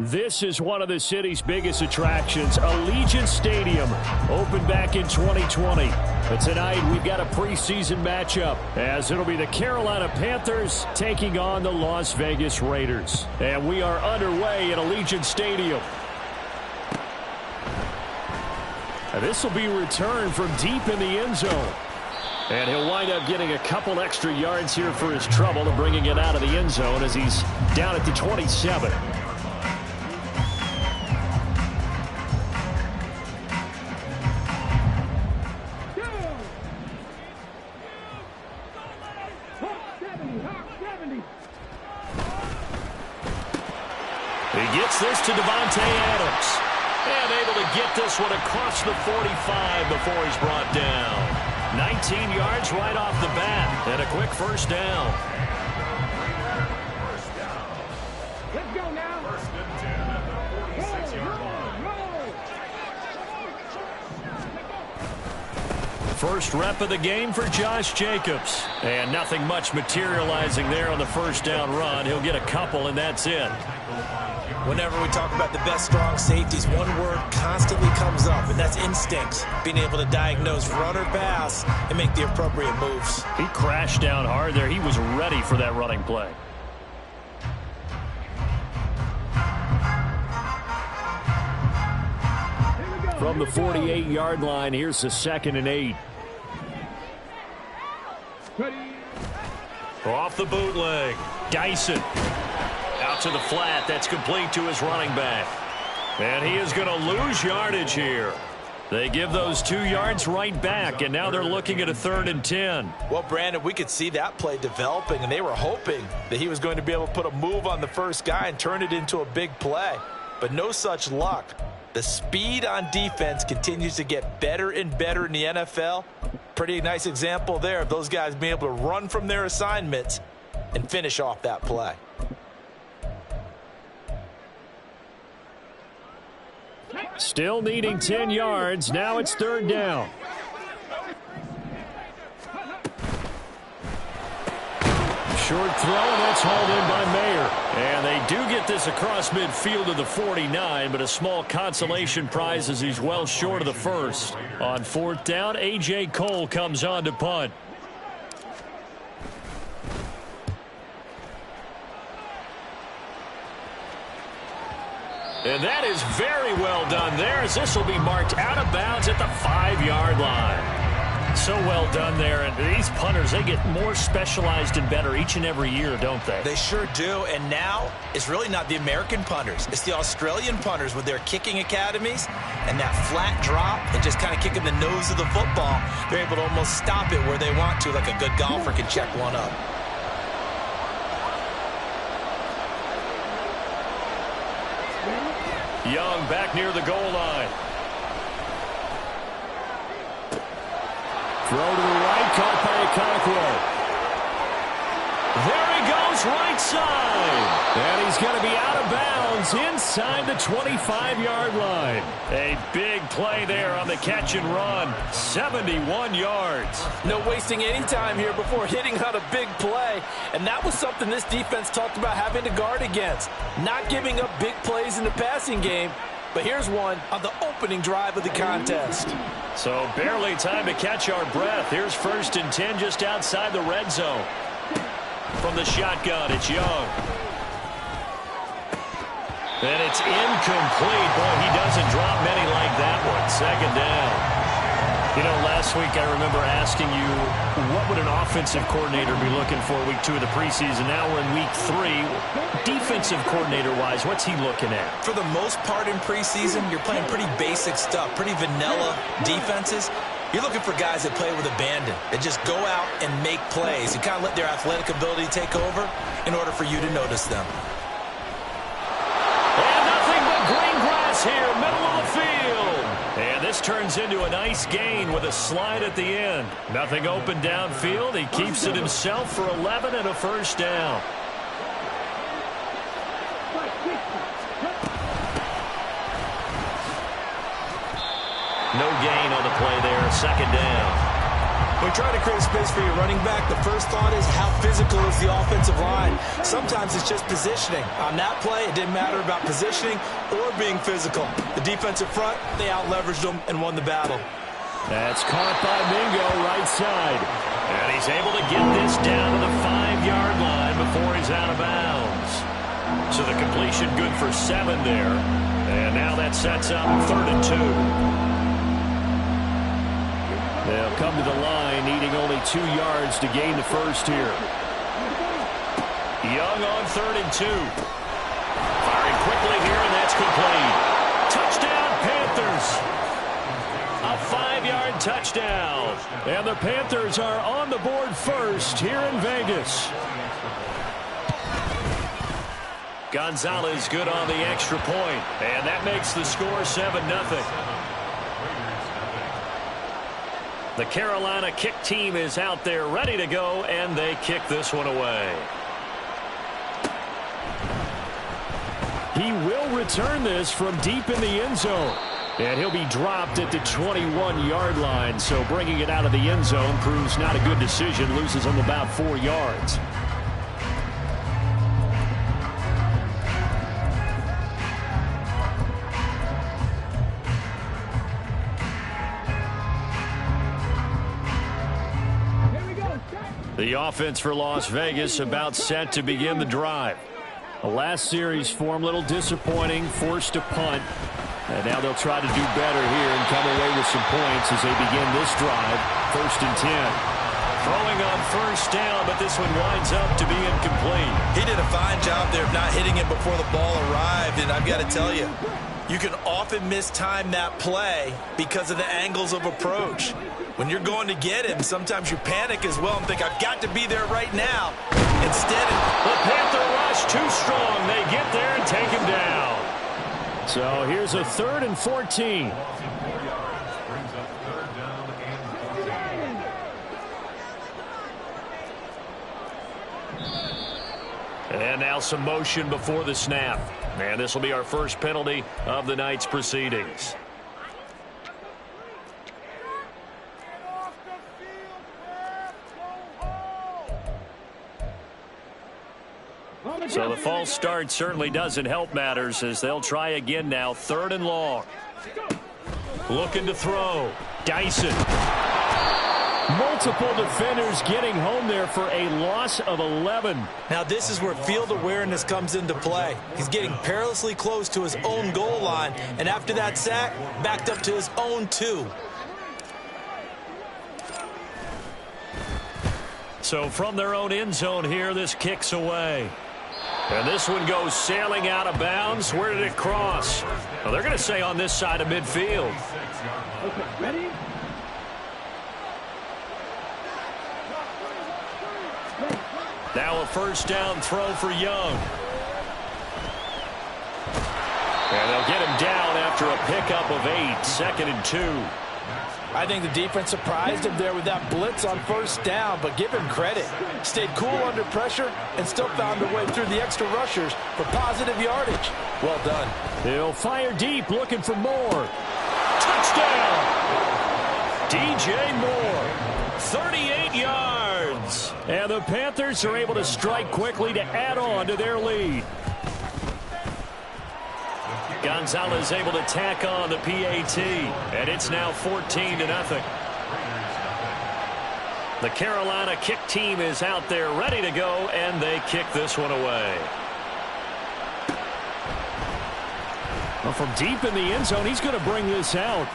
This is one of the city's biggest attractions, Allegiant Stadium, opened back in 2020. But tonight we've got a preseason matchup, as it'll be the Carolina Panthers taking on the Las Vegas Raiders. And we are underway at Allegiant Stadium. And this will be returned from deep in the end zone. And he'll wind up getting a couple extra yards here for his trouble and bringing it out of the end zone as he's down at the 27. He gets this to Devontae Adams. And able to get this one across the 45 before he's brought down. 19 yards right off the bat. And a quick first down. Let's go now. First and 10 at the 46-yard line. First rep of the game for Josh Jacobs. And nothing much materializing there on the first down run. He'll get a couple, and that's it. Whenever we talk about the best strong safeties, one word constantly comes up, and that's instincts. Being able to diagnose run or pass and make the appropriate moves. He crashed down hard there. He was ready for that running play. From the 48-yard line, here's the 2nd and 8. Off the bootleg. Dyson. Out to the flat. That's complete to his running back. And he is going to lose yardage here. They give those 2 yards right back, and now they're looking at a 3rd and 10. Well, Brandon, we could see that play developing, and they were hoping that he was going to be able to put a move on the first guy and turn it into a big play. But no such luck. The speed on defense continues to get better and better in the NFL. Pretty nice example there of those guys being able to run from their assignments and finish off that play. Still needing 10 yards. Now it's 3rd down. Short throw, and that's hauled in by Mayer. And they do get this across midfield to the 49, but a small consolation prize as he's well short of the first. On 4th down, A.J. Cole comes on to punt. And that is very well done there, as this will be marked out of bounds at the 5-yard line. So well done there. And these punters, they get more specialized and better each and every year, don't they? They sure do. And now it's really not the American punters. It's the Australian punters with their kicking academies and that flat drop and just kind of kicking the nose of the football. They're able to almost stop it where they want to, like a good golfer can check one up. Young back near the goal line. Throw to the right, caught by Okonkwo. There he goes, right side. And he's going to be out of bounds inside the 25-yard line. A big play there on the catch and run. 71 yards. No wasting any time here before hitting on a big play. And that was something this defense talked about having to guard against. Not giving up big plays in the passing game. But here's one on the opening drive of the contest. So barely time to catch our breath. Here's 1st and 10 just outside the red zone. From the shotgun, it's Young. And it's incomplete. Boy, he doesn't drop many like that one. 2nd down. You know, last week I remember asking you, what would an offensive coordinator be looking for week 2 of the preseason? Now we're in week 3. Defensive coordinator-wise, what's he looking at? For the most part in preseason, you're playing pretty basic stuff, pretty vanilla defenses. You're looking for guys that play with abandon, that just go out and make plays and kind of let their athletic ability take over in order for you to notice them. And nothing but green grass here, middle of the field. And this turns into a nice gain with a slide at the end. Nothing open downfield. He keeps it himself for 11 and a 1st down. No gain on the play there, 2nd down. When trying to create space for your running back, the first thought is how physical is the offensive line. Sometimes it's just positioning. On that play, it didn't matter about positioning or being physical. The defensive front, they out-leveraged them and won the battle. That's caught by Mingo right side. And he's able to get this down to the 5-yard line before he's out of bounds. So the completion good for 7 there. And now that sets up 3rd and 2. They'll come to the line, needing only 2 yards to gain the first here. Young on 3rd and 2. Firing quickly here, and that's complete. Touchdown, Panthers. A 5-yard touchdown. And the Panthers are on the board first here in Vegas. Gonzalez good on the extra point, and that makes the score 7-0. The Carolina kick team is out there ready to go, and they kick this one away. He will return this from deep in the end zone. And he'll be dropped at the 21-yard line, so bringing it out of the end zone proves not a good decision, loses him about 4 yards. The offense for Las Vegas about set to begin the drive. The last series form a little disappointing, forced to punt. And now they'll try to do better here and come away with some points as they begin this drive. 1st and 10. Throwing on 1st down, but this one winds up to be incomplete. He did a fine job there of not hitting it before the ball arrived, and I've got to tell you, you can often mistime that play because of the angles of approach. When you're going to get him, sometimes you panic as well and think, I've got to be there right now. Instead, the Panther rush too strong. They get there and take him down. So here's a 3rd and 14. And now some motion before the snap. And this will be our first penalty of the night's proceedings. So the false start certainly doesn't help matters as they'll try again now. 3rd and long. Looking to throw. Dyson. Multiple defenders getting home there for a loss of 11. Now this is where field awareness comes into play. He's getting perilously close to his own goal line, and after that sack, backed up to his own 2. So from their own end zone here, this kicks away. And this one goes sailing out of bounds. Where did it cross? Well, they're going to say on this side of midfield. Okay, ready? Now a 1st down throw for Young. And they'll get him down after a pickup of 8. 2nd and 2. I think the defense surprised him there with that blitz on 1st down, but give him credit. Stayed cool under pressure and still found a way through the extra rushers for positive yardage. Well done. He'll fire deep, looking for Moore. Touchdown! DJ Moore, 38 yards. And the Panthers are able to strike quickly to add on to their lead. Gonzalez able to tack on the PAT, and it's now 14-0. The Carolina kick team is out there ready to go, and they kick this one away. Well, from deep in the end zone, he's going to bring this out.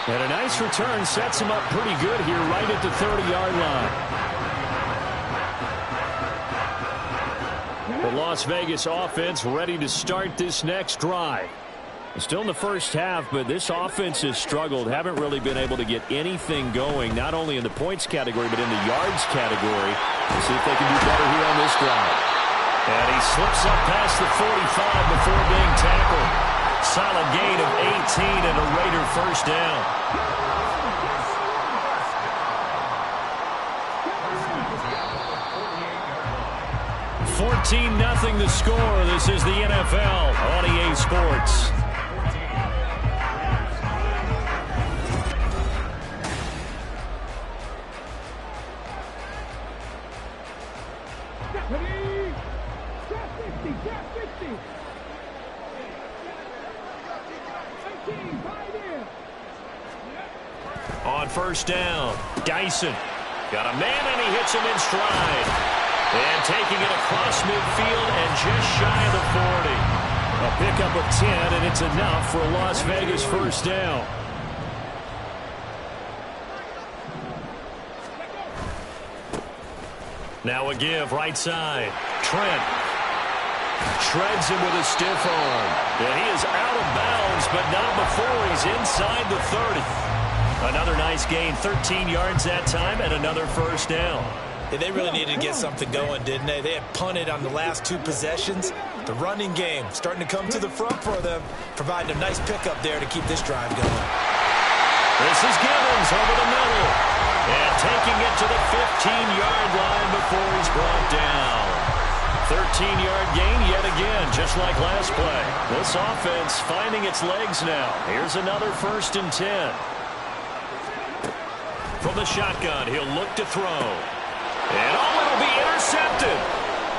And a nice return sets him up pretty good here right at the 30-yard line. The Las Vegas offense ready to start this next drive. Still in the first half, but this offense has struggled. Haven't really been able to get anything going, not only in the points category, but in the yards category. We'll see if they can do better here on this drive. And he slips up past the 45 before being tackled. Solid gain of 18 and a Raider 1st down. 14-0 the score. This is the NFL on EA Sports. On first down, Dyson. Got a man, and he hits him in stride. And taking it across midfield and just shy of the 40. A pickup of 10, and it's enough for a Las Vegas first down. Now a give, right side. Trent shreds him with a stiff arm. And he is out of bounds, but not before he's inside the 30. Another nice gain, 13 yards that time, and another first down. Yeah, they really needed to get something going, didn't they? They had punted on the last 2 possessions. The running game starting to come to the front for them, providing a nice pickup there to keep this drive going. This is Gibbons over the middle. And taking it to the 15-yard line before he's brought down. 13-yard gain yet again, just like last play. This offense finding its legs now. Here's another 1st and 10. From the shotgun, he'll look to throw. And it'll be intercepted.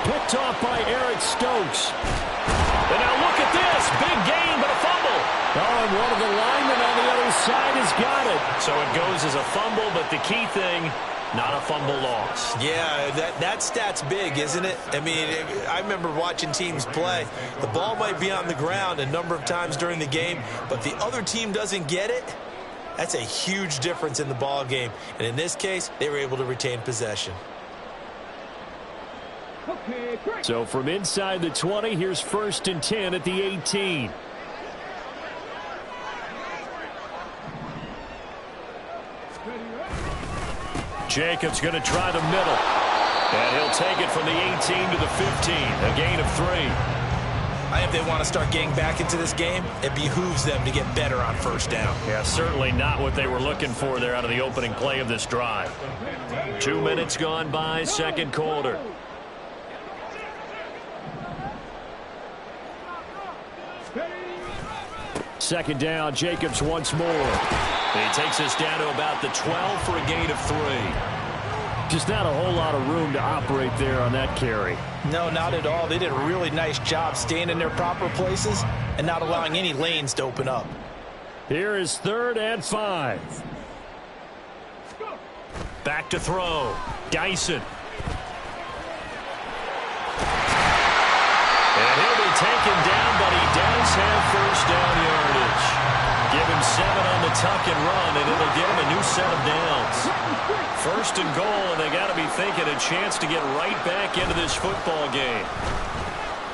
Picked off by Eric Stokes. And now look at this. Big gain, but a fumble. Oh, and one of the linemen on the other side has got it. So it goes as a fumble, but the key thing, not a fumble loss. Yeah, that stat's big, isn't it? I mean, I remember watching teams play. The ball might be on the ground a number of times during the game, but the other team doesn't get it. That's a huge difference in the ball game. And in this case, they were able to retain possession. So from inside the 20, here's 1st and 10 at the 18. Jacobs going to try the middle. And he'll take it from the 18 to the 15. A gain of 3. If they want to start getting back into this game, it behooves them to get better on first down. Yeah, certainly not what they were looking for there out of the opening play of this drive. 2 minutes gone by, second quarter. Second down, Jacobs once more. He takes us down to about the 12 for a gain of 3. Just not a whole lot of room to operate there on that carry. No, not at all. They did a really nice job staying in their proper places and not allowing any lanes to open up. Here is 3rd and 5. Back to throw. Dyson. And he'll be taken down, but he does have first down yardage. Give him 7 on the tuck and run, and it'll get him a new set of downs. 1st and goal, and they got to be thinking a chance to get right back into this football game.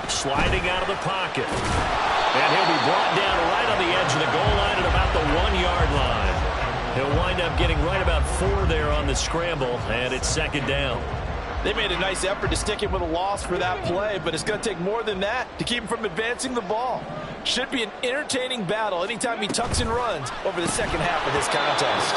Sliding out of the pocket. And he'll be brought down right on the edge of the goal line at about the 1-yard line. He'll wind up getting right about 4 there on the scramble, and it's 2nd down. They made a nice effort to stick him with a loss for that play, but it's going to take more than that to keep him from advancing the ball. Should be an entertaining battle anytime he tucks and runs over the second half of this contest.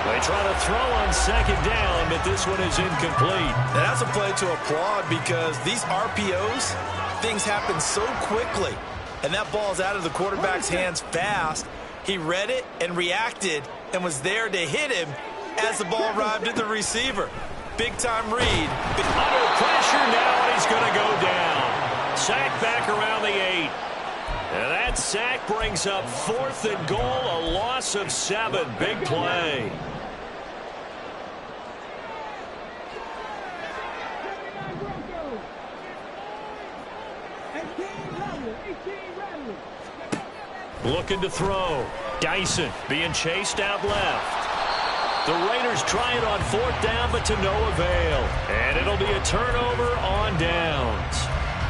They try to throw on 2nd down, but this one is incomplete. And that's a play to applaud because these RPOs, things happen so quickly. And that ball's out of the quarterback's hands fast. He read it and reacted and was there to hit him as the ball arrived at the receiver. Big-time read. Under pressure now, and he's going to go down. Sack back around the 8. And that sack brings up 4th and goal, a loss of 7. Big play. Looking to throw. Dyson being chased out left. The Raiders try it on 4th down, but to no avail. And it'll be a turnover on downs.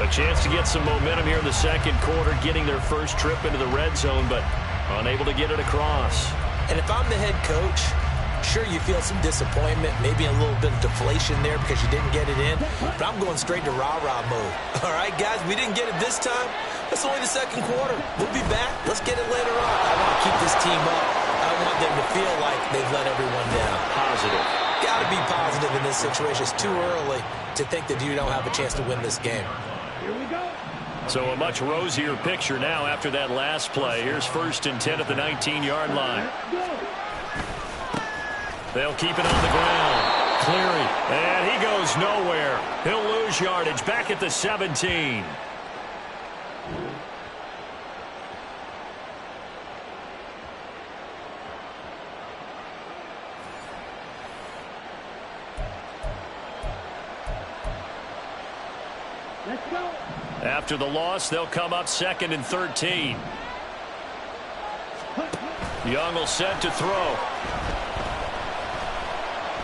A chance to get some momentum here in the second quarter, getting their first trip into the red zone, but unable to get it across. And if I'm the head coach, sure you feel some disappointment, maybe a little bit of deflation there because you didn't get it in, but I'm going straight to rah-rah mode. All right, guys, we didn't get it this time. That's only the second quarter. We'll be back. Let's get it later on. I want to keep this team up. I want them to feel like they've let everyone down. Positive. Got to be positive in this situation. It's too early to think that you don't have a chance to win this game. Here we go. So a much rosier picture now after that last play. Here's 1st and 10 at the 19-yard line. They'll keep it on the ground. Cleary. And he goes nowhere. He'll lose yardage back at the 17. After the loss, they'll come up 2nd and 13. Young will set to throw.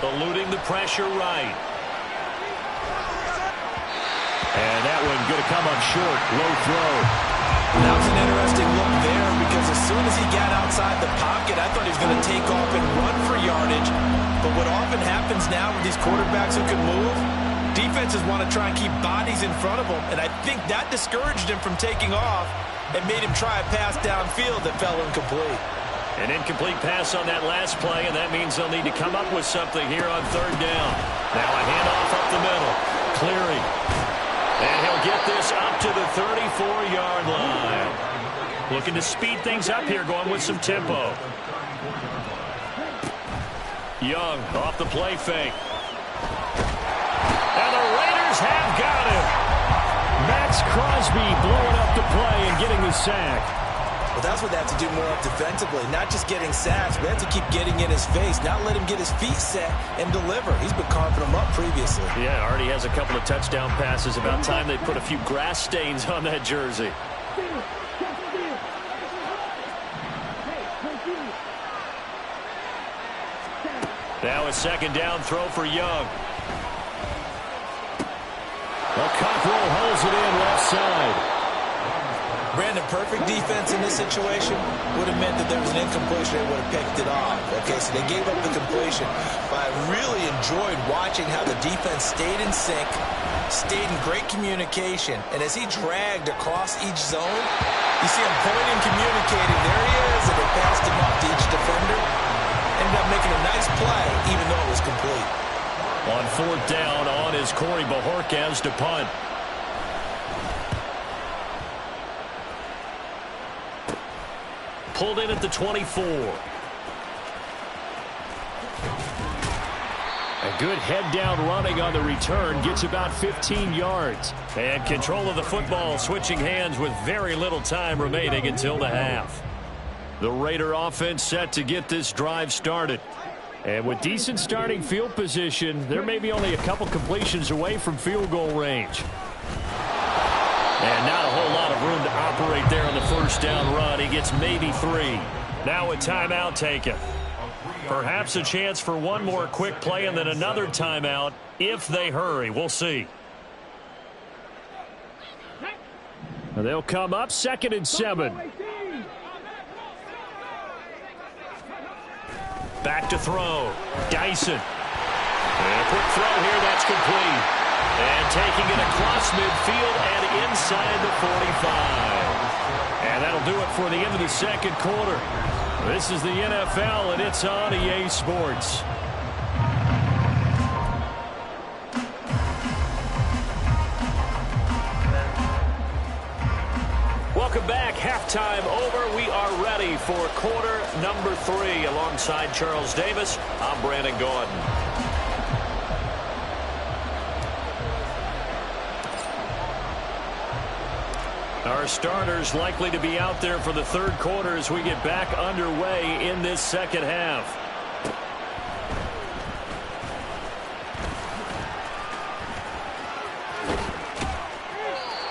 Eluding the pressure right. And that one going to come up short. Low throw. That was an interesting look there because as soon as he got outside the pocket, I thought he was going to take off and run for yardage. But what often happens now with these quarterbacks who can move, defenses want to try and keep bodies in front of them. And I think that discouraged him from taking off and made him try a pass downfield that fell incomplete. An incomplete pass on that last play, and that means they'll need to come up with something here on 3rd down. Now a handoff up the middle. Clearing. And he'll get this up to the 34-yard line. Looking to speed things up here, going with some tempo. Young off the play fake. And the Raiders have got him. Max Crosby blowing up the play and getting the sack. Well, that's what they have to do more of defensively. Not just getting sacks, but they have to keep getting in his face, not let him get his feet set and deliver. He's been carving them up previously. Yeah, already has a couple of touchdown passes. About time they put a few grass stains on that jersey. Now a 2nd down throw for Young. Well, Cockrell holds it in left side. Brandon, perfect defense in this situation would have meant that there was an incompletion. They would have picked it off. Okay, so they gave up the completion. But I really enjoyed watching how the defense stayed in sync, stayed in great communication. And as he dragged across each zone, you see him pointing, communicating. There he is, and they passed him off to each defender. Ended up making a nice play, even though it was complete. On 4th down, on is Corey Bajorquez to punt. Pulled in at the 24. A good head-down running on the return. Gets about 15 yards. And control of the football, switching hands with very little time remaining until the half. The Raider offense set to get this drive started. And with decent starting field position, there may be only a couple completions away from field goal range. And not a whole lot of room to operate there on the 1st down run. He gets maybe 3. Now a timeout taken. Perhaps a chance for one more quick play and then another timeout if they hurry. We'll see. And they'll come up 2nd and 7. Back to throw. Dyson. And a quick throw here. That's complete. And taking it across midfield and inside the 45. And that'll do it for the end of the 2nd quarter. This is the NFL, and it's on EA Sports. Welcome back. Halftime over. We are ready for quarter number 3. Alongside Charles Davis, I'm Brandon Gordon. Our starters likely to be out there for the 3rd quarter as we get back underway in this 2nd half.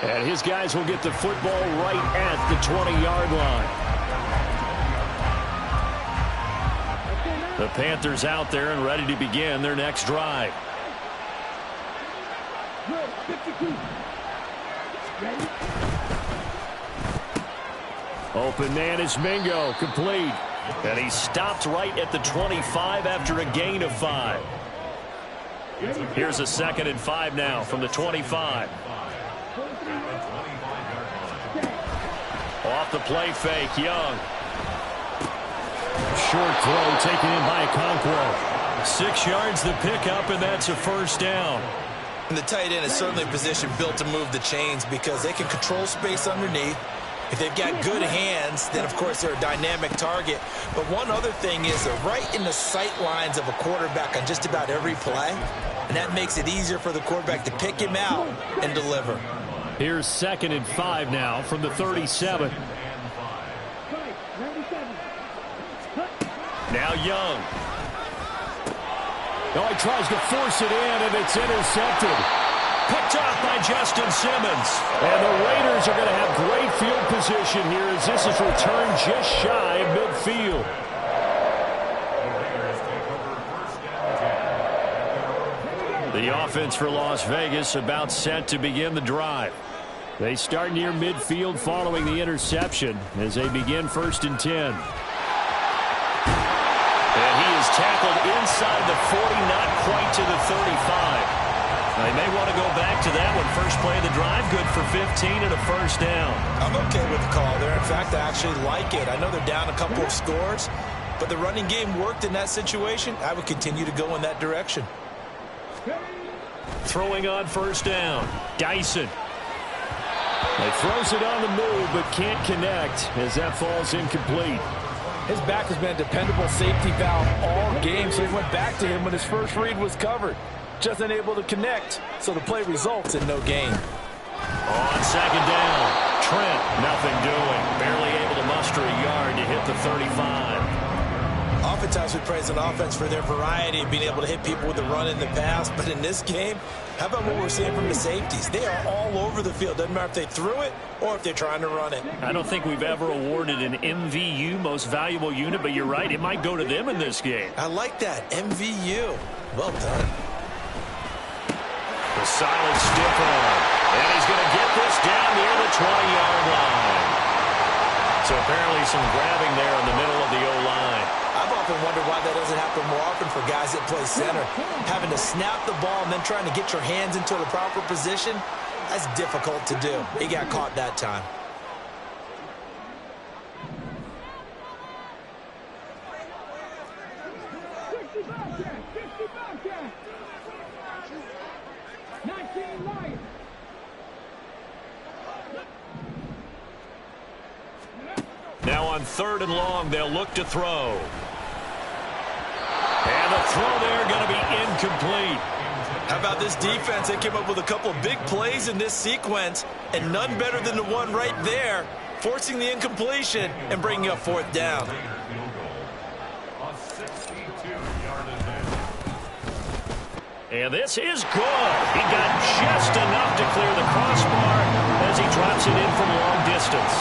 And his guys will get the football right at the 20-yard line. The Panthers out there and ready to begin their next drive. Open man is Mingo, complete. And he stopped right at the 25 after a gain of 5. Here's a 2nd and 5 now from the 25. Off the play fake, Young. Short throw taken in by Okonkwo. 6 yards the pickup, and that's a 1st down. And the tight end is certainly a position built to move the chains because they can control space underneath. If they've got good hands, then, of course, they're a dynamic target. But one other thing is they're right in the sight lines of a quarterback on just about every play, and that makes it easier for the quarterback to pick him out and deliver. Here's 2nd and 5 now from the 37. Now Young. Oh, he tries to force it in, and it's intercepted. Picked off by Justin Simmons. And the Raiders are going to have great field position here as this is returned just shy of midfield. The offense for Las Vegas about set to begin the drive. They start near midfield following the interception as they begin 1st and 10. And he is tackled inside the 40, not quite to the 35. They may want to go back to that one. First play of the drive, good for 15 and a first down. I'm okay with the call there. In fact, I actually like it. I know they're down a couple of scores, but the running game worked in that situation. I would continue to go in that direction. Throwing on 1st down, Dyson. He throws it on the move, but can't connect as that falls incomplete. His back has been a dependable safety valve all game, so he went back to him when his first read was covered. Just unable to connect, so the play results in no gain. On 2nd down, Trent, nothing doing. Barely able to muster a yard to hit the 35. Oftentimes we praise an offense for their variety of being able to hit people with the run in the pass, but in this game, how about what we're seeing from the safeties? They are all over the field. Doesn't matter if they threw it or if they're trying to run it. I don't think we've ever awarded an MVU, most valuable unit, but you're right, it might go to them in this game. I like that, MVU. Well done. The solid stiff arm, and he's going to get this down near the 20-yard line. So apparently some grabbing there in the middle of the O-line. I've often wondered why that doesn't happen more often for guys that play center. Having to snap the ball and then trying to get your hands into the proper position, that's difficult to do. He got caught that time. Now on 3rd and long, they'll look to throw. And the throw there going to be incomplete. How about this defense? They came up with a couple of big plays in this sequence, and none better than the one right there, forcing the incompletion and bringing up 4th down. And this is good. He got just enough to clear the crossbar as he drops it in from long distance.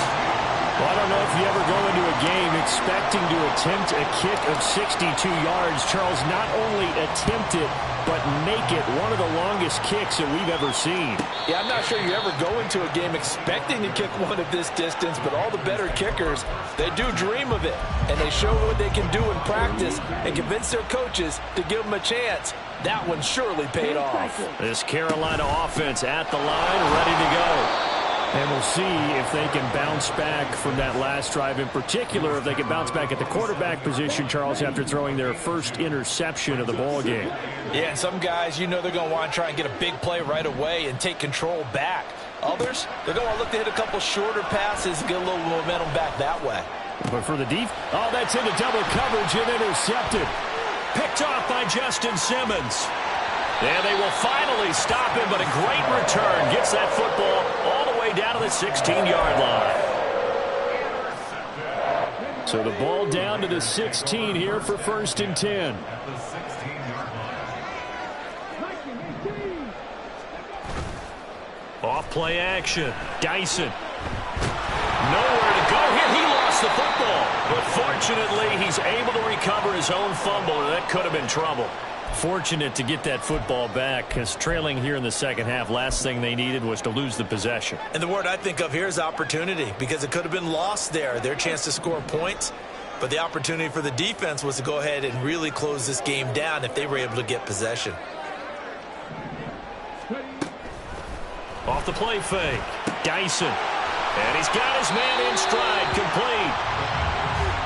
Well, I don't know if you ever go into a game expecting to attempt a kick of 62 yards. Charles, not only attempt it, but make it one of the longest kicks that we've ever seen. Yeah, I'm not sure you ever go into a game expecting to kick one of this distance, but all the better kickers, they do dream of it, and they show what they can do in practice and convince their coaches to give them a chance. That one surely paid off. This Carolina offense at the line, ready to go. And we'll see if they can bounce back from that last drive, in particular if they can bounce back at the quarterback position, Charles, after throwing their first interception of the ball game. Yeah, and some guys, you know they're going to want to try and get a big play right away and take control back. Others, they're going to look to hit a couple shorter passes and get a little momentum back that way. But for the deep, oh, that's into double coverage and intercepted. Picked off by Justin Simmons. And they will finally stop him, but a great return gets that football all the way down to the 16-yard line. So the ball down to the 16 here for 1st and 10. Off play action. Dyson. Nowhere to go here. He lost the football. But fortunately, he's able to recover his own fumble, or that could have been trouble. Fortunate to get that football back, because trailing here in the second half, last thing they needed was to lose the possession. And the word I think of here is opportunity, because it could have been lost there, their chance to score points. But the opportunity for the defense was to go ahead and really close this game down if they were able to get possession. Off the play fake, Dyson. And he's got his man in stride, complete.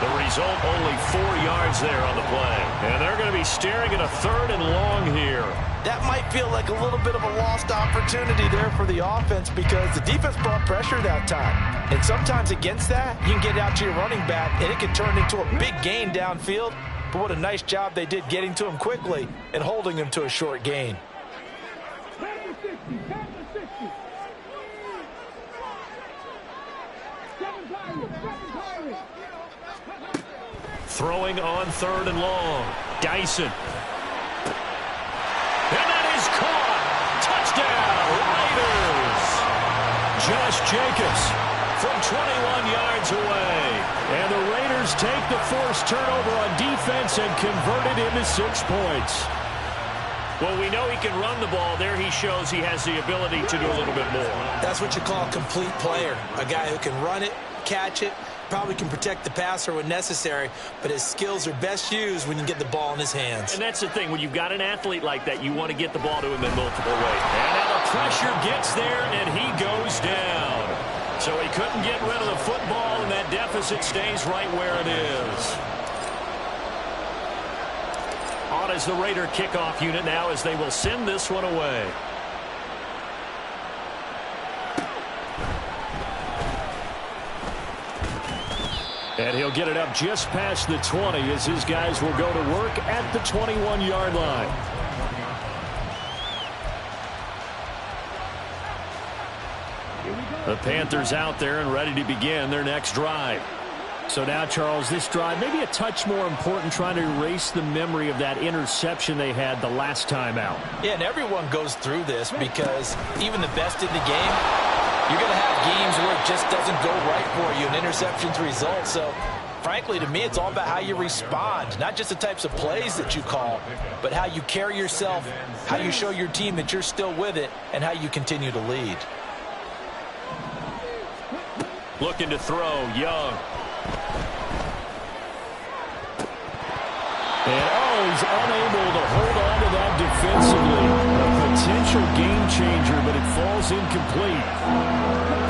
The result, only 4 yards there on the play. And they're going to be staring at a 3rd and long here. That might feel like a little bit of a lost opportunity there for the offense, because the defense brought pressure that time. And sometimes against that, you can get out to your running back, and it can turn into a big gain downfield. But what a nice job they did getting to him quickly and holding him to a short gain. Throwing on 3rd and long. Dyson. And that is caught. Touchdown, Jacobs from 21 yards away. And the Raiders take the forced turnover on defense and convert it into 6 points. Well, we know he can run the ball. There he shows he has the ability to do a little bit more. That's what you call a complete player. A guy who can run it, catch it, probably can protect the passer when necessary, but his skills are best used when you get the ball in his hands. And that's the thing. When you've got an athlete like that, you want to get the ball to him in multiple ways. And now the pressure gets there, and he goes down. So he couldn't get rid of the football, and that deficit stays right where it is. On is the Raider kickoff unit now as they will send this one away. And he'll get it up just past the 20 as his guys will go to work at the 21-yard line. The Panthers out there and ready to begin their next drive. So now, Charles, this drive maybe a touch more important, trying to erase the memory of that interception they had the last time out. Yeah, and everyone goes through this because even the best in the game, you're going to have games where it just doesn't go right for you, and interceptions result. So, frankly, to me, it's all about how you respond, not just the types of plays that you call, but how you carry yourself, how you show your team that you're still with it, and how you continue to lead. Looking to throw, Young. And, he's unable to hold on to that defensively. A potential game changer, but it falls incomplete.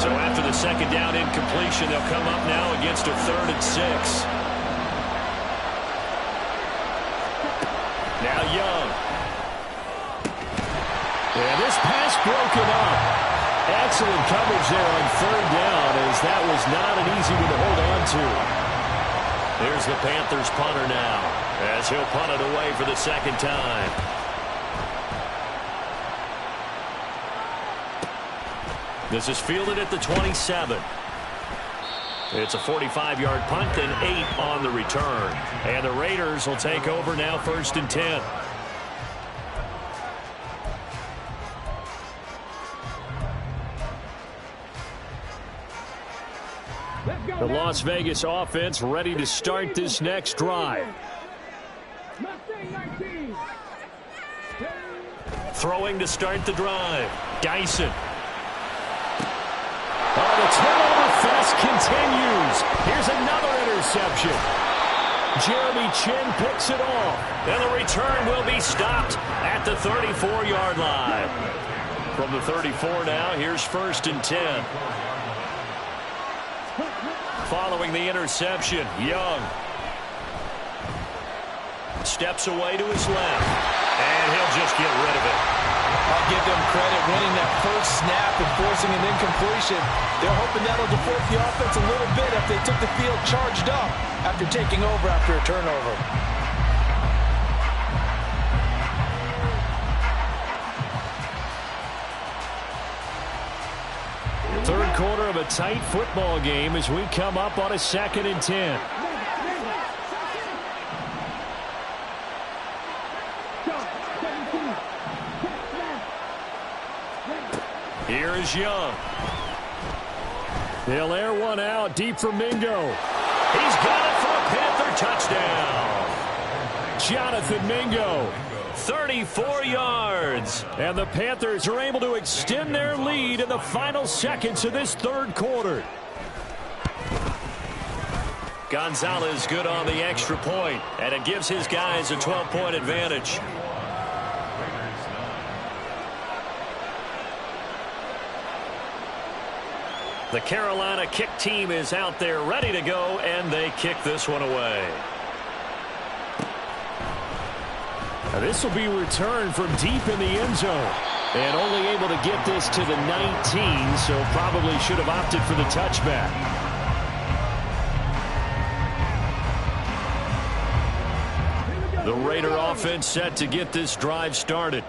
So after the second down incompletion, they'll come up now against a 3rd and 6. Now Young. And this pass broken up. Excellent coverage there on 3rd down, as that was not an easy one to hold on to. There's the Panthers punter now, as he'll punt it away for the second time. This is fielded at the 27. It's a 45-yard punt and 8 on the return. And the Raiders will take over now, 1st and 10. The Las Vegas offense ready to start this next drive. Throwing to start the drive. Dyson. Oh, the turnover fest continues. Here's another interception. Jeremy Chin picks it off. And the return will be stopped at the 34-yard line. From the 34 now, here's 1st and 10. Following the interception, Young steps away to his left, and he'll just get rid of it. I'll give them credit winning that first snap and forcing an incompletion. They're hoping that'll deflate the offense a little bit if they took the field charged up after taking over after a turnover. Third quarter of a tight football game as we come up on a 2nd and 10. Here is Young. They'll air one out deep for Mingo. He's got it for a Panther touchdown. Jonathan Mingo. 34 yards. And the Panthers are able to extend their lead in the final seconds of this third quarter. Gonzalez good on the extra point, and it gives his guys a 12-point advantage. The Carolina kick team is out there ready to go, and they kick this one away. Now this will be returned from deep in the end zone. And only able to get this to the 19, so probably should have opted for the touchback. The Raider offense set to get this drive started.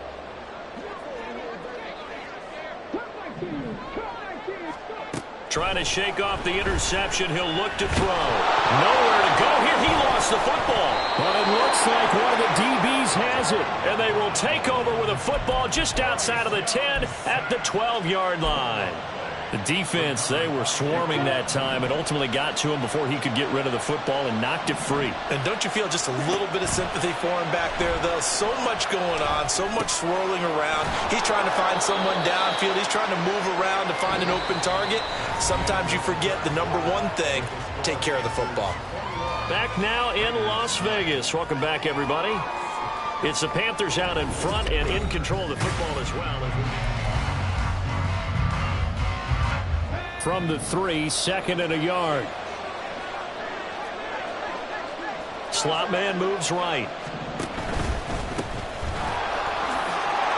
Trying to shake off the interception. He'll look to throw. Nowhere to go here. He lost the football. But it looks like one of the DBs has it. And they will take over with a football just outside of the 10 at the 12-yard line. The defense, they were swarming that time and ultimately got to him before he could get rid of the football and knocked it free. And don't you feel just a little bit of sympathy for him back there, though? So much going on, so much swirling around. He's trying to find someone downfield. He's trying to move around to find an open target. Sometimes you forget the number one thing, take care of the football. Back now in Las Vegas. Welcome back, everybody. It's the Panthers out in front and in control of the football as well. From the 3, 2nd and a yard. Slot man moves right.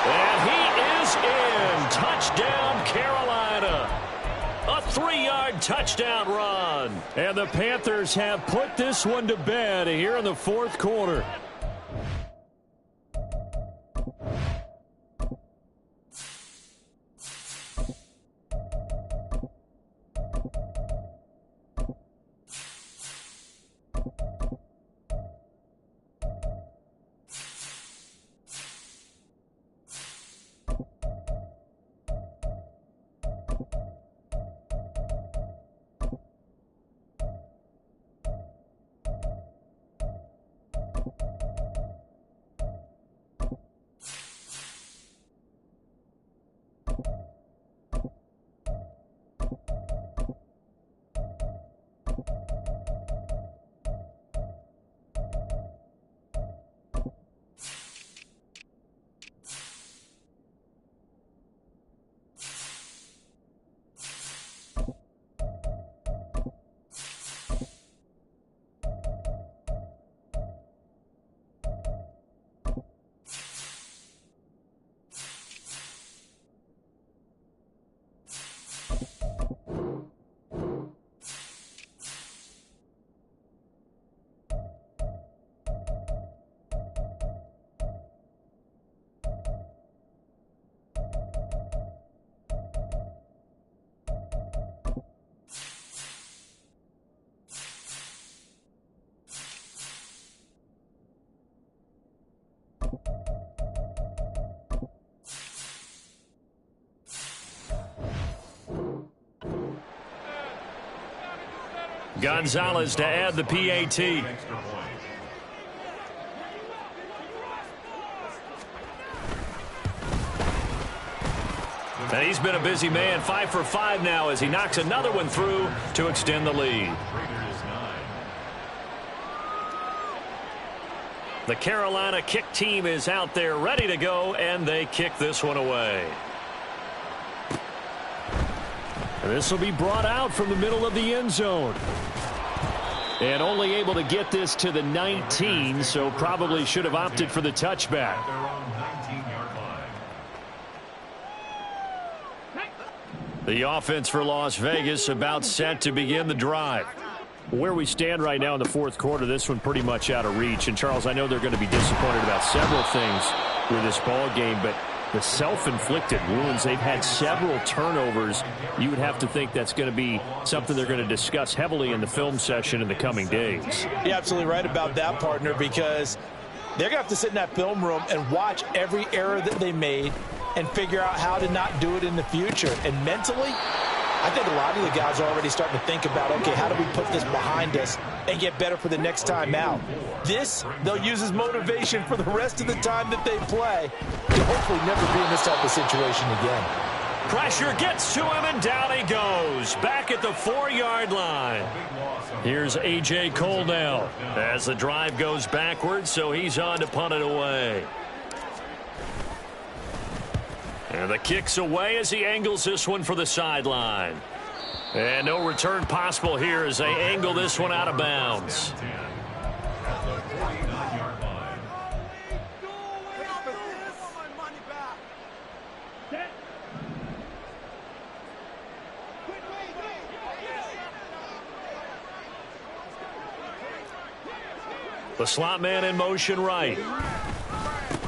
And he is in. Touchdown, Carolina. A 3-yard touchdown run. And the Panthers have put this one to bed here in the 4th quarter. Gonzalez to add the PAT. And he's been a busy man, 5 for 5 now as he knocks another one through to extend the lead. The Carolina kick team is out there ready to go, and they kick this one away. And this will be brought out from the middle of the end zone. And only able to get this to the 19, so probably should have opted for the touchback. The offense for Las Vegas about set to begin the drive. Where we stand right now in the 4th quarter, this one pretty much out of reach. And, Charles, I know they're going to be disappointed about several things with this ball game, but the self-inflicted wounds, they've had several turnovers. You would have to think that's going to be something they're going to discuss heavily in the film session in the coming days. You're absolutely right about that, partner, because they're going to have to sit in that film room and watch every error that they made and figure out how to not do it in the future. And mentally, I think a lot of the guys are already starting to think about, okay, how do we put this behind us and get better for the next time out? This, they'll use as motivation for the rest of the time that they play to hopefully never be in this type of situation again. Pressure gets to him, and down he goes. Back at the 4-yard line. Here's A.J. Cole now as the drive goes backwards, so he's on to punt it away. And the kick's away as he angles this one for the sideline. And no return possible here as they angle this one out of bounds. The slot man in motion right.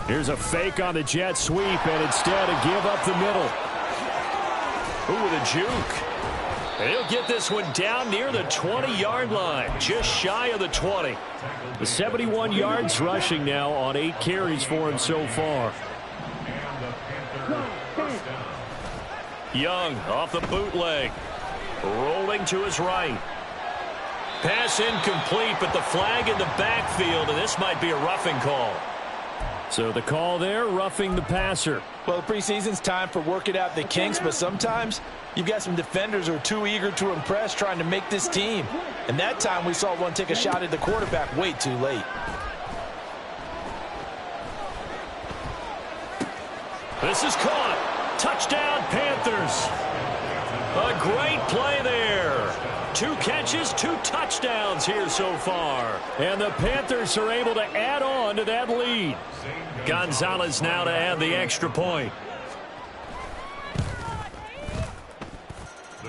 Here's a fake on the jet sweep, and instead a give up the middle. Ooh, with a juke. And he'll get this one down near the 20-yard line, just shy of the 20. The 71 yards rushing now on 8 carries for him so far. Young off the bootleg. Rolling to his right. Pass incomplete, but the flag in the backfield, and this might be a roughing call. So the call there, roughing the passer. Well, the preseason's time for working out the kinks, but sometimes you've got some defenders who are too eager to impress trying to make this team. And that time we saw one take a shot at the quarterback way too late. This is caught. Touchdown, Panthers. A great play there. 2 catches, 2 touchdowns here so far. And the Panthers are able to add on to that lead. Gonzalez now to add the extra point.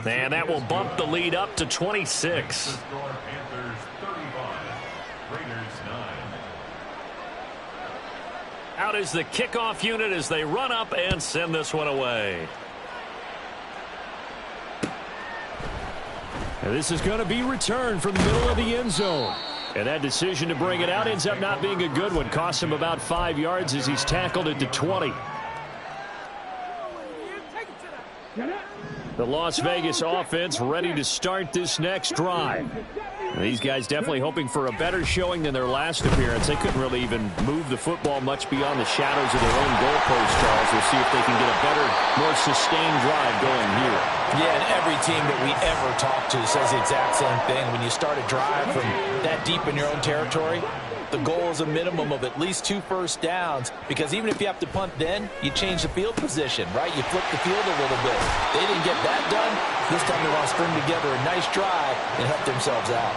And that will bump the lead up to 26. Panthers 35, Raiders 9. Out is the kickoff unit as they run up and send this one away. And this is going to be returned from the middle of the end zone. And that decision to bring it out ends up not being a good one. Costs him about 5 yards as he's tackled at the 20. The Las Vegas offense ready to start this next drive. These guys definitely hoping for a better showing than their last appearance. They couldn't really even move the football much beyond the shadows of their own goalpost, Charles. We'll see if they can get a better, more sustained drive going here. Yeah, and every team that we ever talk to says the exact same thing. When you start a drive from that deep in your own territory, the goal is a minimum of at least 2 first downs, because even if you have to punt then, you change the field position, right? You flip the field a little bit. They didn't get that done. This time they want to string together a nice drive and help themselves out.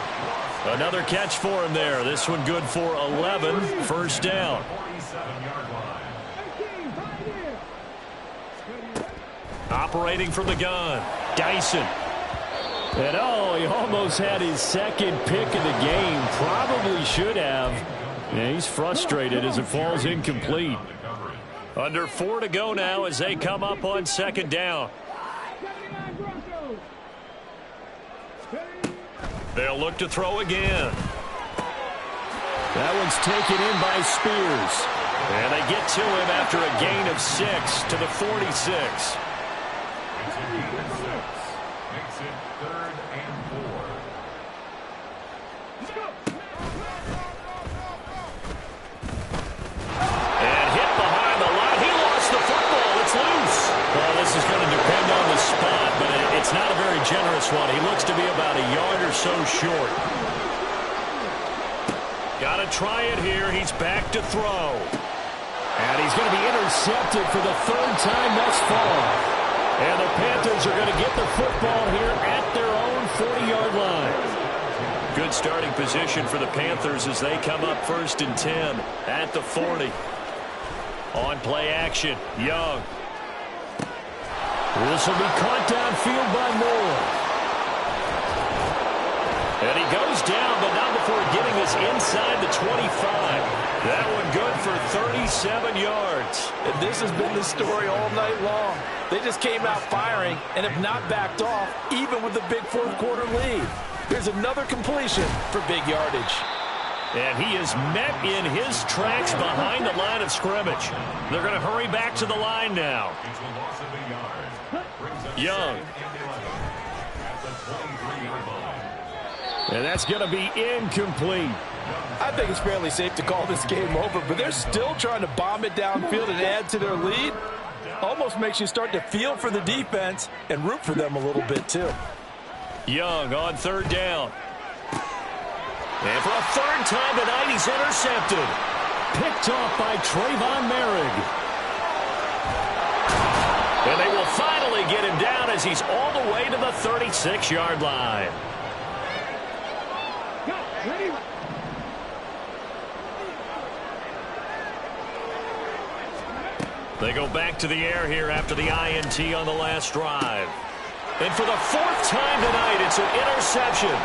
Another catch for him there. This one good for 11. First down. 47-yard line. Operating from the gun. Dyson. And oh, he almost had his second pick of the game. Probably should have. Yeah, he's frustrated as it falls incomplete. Under 4 to go now as they come up on second down. They'll look to throw again. That one's taken in by Spears. And they get to him after a gain of 6 to the 46. Makes it 3rd and 4. And hit behind the line. He lost the football. It's loose. Well, this is going to depend on the spot, but it's not a very generous one. He looks to be about a yard or so short. Got to try it here. He's back to throw. And he's going to be intercepted for the 3rd time thus far. And the Panthers are going to get the football here at their own 40-yard line. Good starting position for the Panthers as they come up 1st and 10 at the 40. On play action, Young. This will be caught downfield by Moore. And he goes down, but not before getting us inside the 25. That one good for 37 yards. And this has been the story all night long. They just came out firing and have not backed off, even with the big 4th quarter lead. Here's another completion for big yardage. And he is met in his tracks behind the line of scrimmage. They're going to hurry back to the line now. Young. And that's going to be incomplete. I think it's fairly safe to call this game over, but they're still trying to bomb it downfield and add to their lead. Almost makes you start to feel for the defense and root for them a little bit, too. Young on 3rd down. And for a 3rd time tonight, he's intercepted. Picked off by Trayvon Merrick. And they will finally get him down as he's all the way to the 36-yard line. They go back to the air here after the INT on the last drive. And for the 4th time tonight, it's an interception.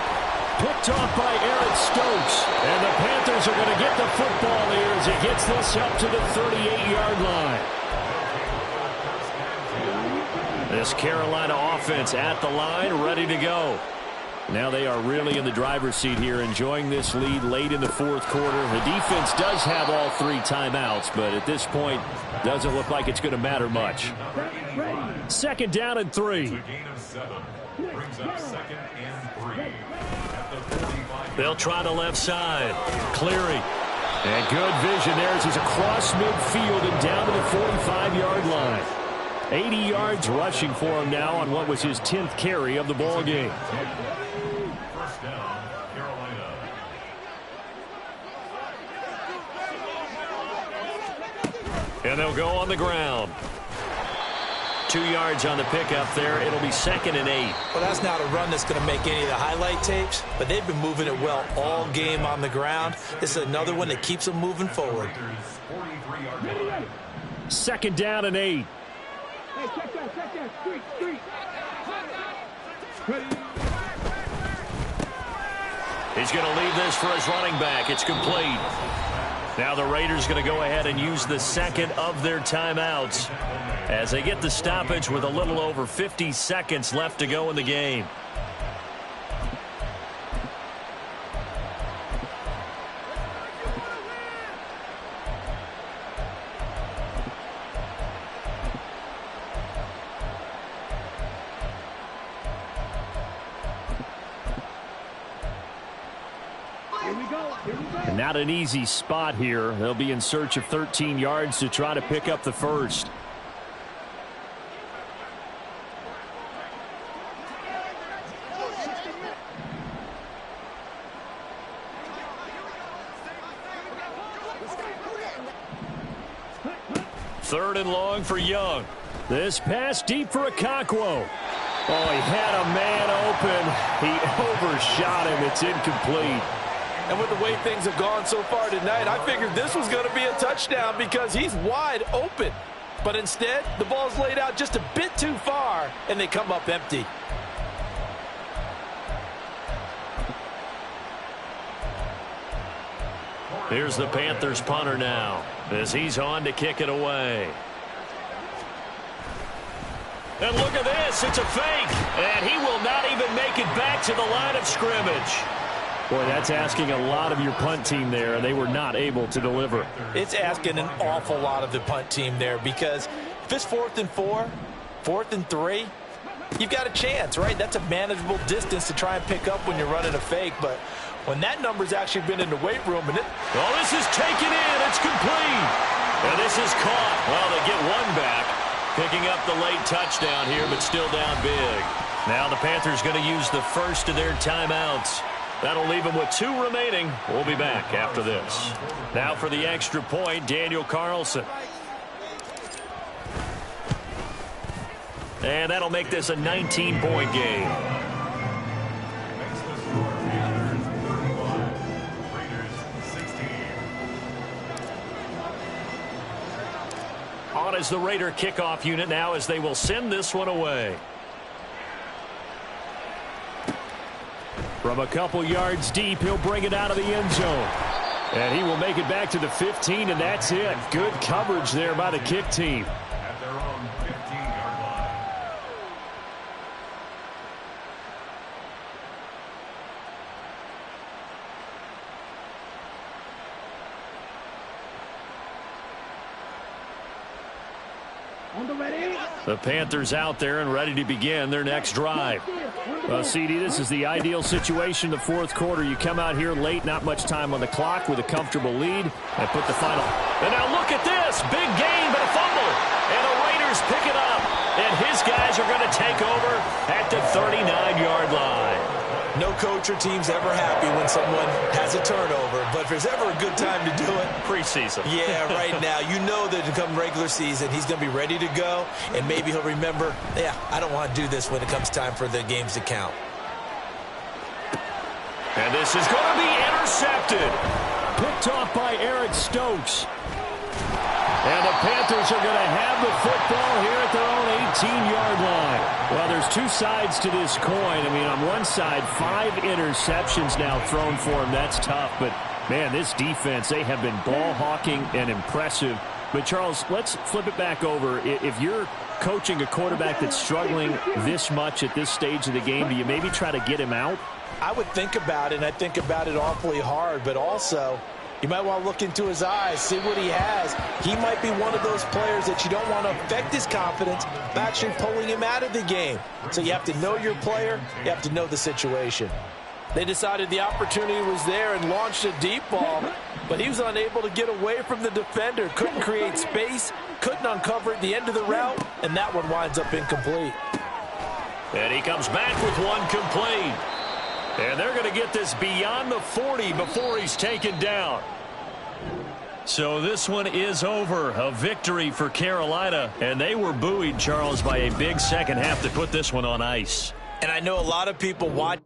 Picked off by Eric Stokes. And the Panthers are going to get the football here as he gets this up to the 38-yard line. This Carolina offense at the line, ready to go. Now they are really in the driver's seat here, enjoying this lead late in the 4th quarter. The defense does have all 3 timeouts, but at this point, doesn't look like it's going to matter much. 2nd down and 3. It's a gain of 7. Brings up 2nd and 3. At the 45. They'll try the left side. Cleary. And good vision there as he's across midfield and down to the 45-yard line. 80 yards rushing for him now on what was his 10th carry of the ball game. First down, Carolina. And they'll go on the ground. 2 yards on the pickup there. It'll be 2nd and 8. Well, that's not a run that's going to make any of the highlight tapes, but they've been moving it well all game on the ground. This is another one that keeps them moving forward. 43-yard line. 2nd down and 8. Hey, check that, street. He's going to leave this for his running back. It's complete. Now the Raiders going to go ahead and use the second of their timeouts as they get the stoppage with a little over 50 seconds left to go in the game. And not an easy spot here. They'll be in search of 13 yards to try to pick up the first. Third and long for Young. This pass deep for Okonkwo. Oh, he had a man open. He overshot him. It's incomplete. And with the way things have gone so far tonight, I figured this was going to be a touchdown because he's wide open. But instead, the ball's laid out just a bit too far, and they come up empty. Here's the Panthers punter now as he's on to kick it away. And look at this. It's a fake. And he will not even make it back to the line of scrimmage. Boy, that's asking a lot of your punt team there, and they were not able to deliver. It's asking an awful lot of the punt team there because if it's 4th and 4, 4th and 3, you've got a chance, right? That's a manageable distance to try and pick up when you're running a fake, but when that number's actually been in the weight room and oh, this is taken in. It's complete. And this is caught. Well, they get one back, picking up the late touchdown here, but still down big. Now the Panthers going to use the first of their timeouts. That'll leave them with 2 remaining. We'll be back after this. Now for the extra point, Daniel Carlson. And that'll make this a 19-point game. Makes the score Panthers 31, Raiders 16. On as the Raider kickoff unit now as they will send this one away. From a couple yards deep, he'll bring it out of the end zone. And he will make it back to the 15, and that's it. Good coverage there by the kick team. At their own 15-yard line. The Panthers out there and ready to begin their next drive. Well, CD, this is the ideal situation, the fourth quarter. You come out here late, not much time on the clock with a comfortable lead, and put the final. And now look at this. Big gain, but a fumble. And the Raiders pick it up. And his guys are going to take over at the 39-yard line. no coach or team's ever happy when someone has a turnover. But if there's ever a good time to do it, preseason. Yeah, right now. You know that to come regular season, he's going to be ready to go. And maybe he'll remember, yeah, I don't want to do this when it comes time for the games to count. And this is going to be intercepted. Picked off by Eric Stokes. And the Panthers are going to have the football here at their own 18-yard line. Well, there's two sides to this coin. I mean, on one side, 5 interceptions now thrown for him. That's tough. But, man, this defense, they have been ball hawking and impressive. But, Charles, let's flip it back over. If you're coaching a quarterback that's struggling this much at this stage of the game, do you maybe try to get him out? I would think about it, and I think about it awfully hard. But also, You might want to look into his eyes, see what he has. He might be one of those players that you don't want to affect his confidence by actually pulling him out of the game. So you have to know your player. You have to know the situation. They decided the opportunity was there and launched a deep ball, but he was unable to get away from the defender. Couldn't create space, couldn't uncover at the end of the route, and that one winds up incomplete. And he comes back with one complete. And they're going to get this beyond the 40 before he's taken down. So this one is over. A victory for Carolina. And they were buoyed, Charles, by a big second half to put this one on ice. And I know a lot of people watch.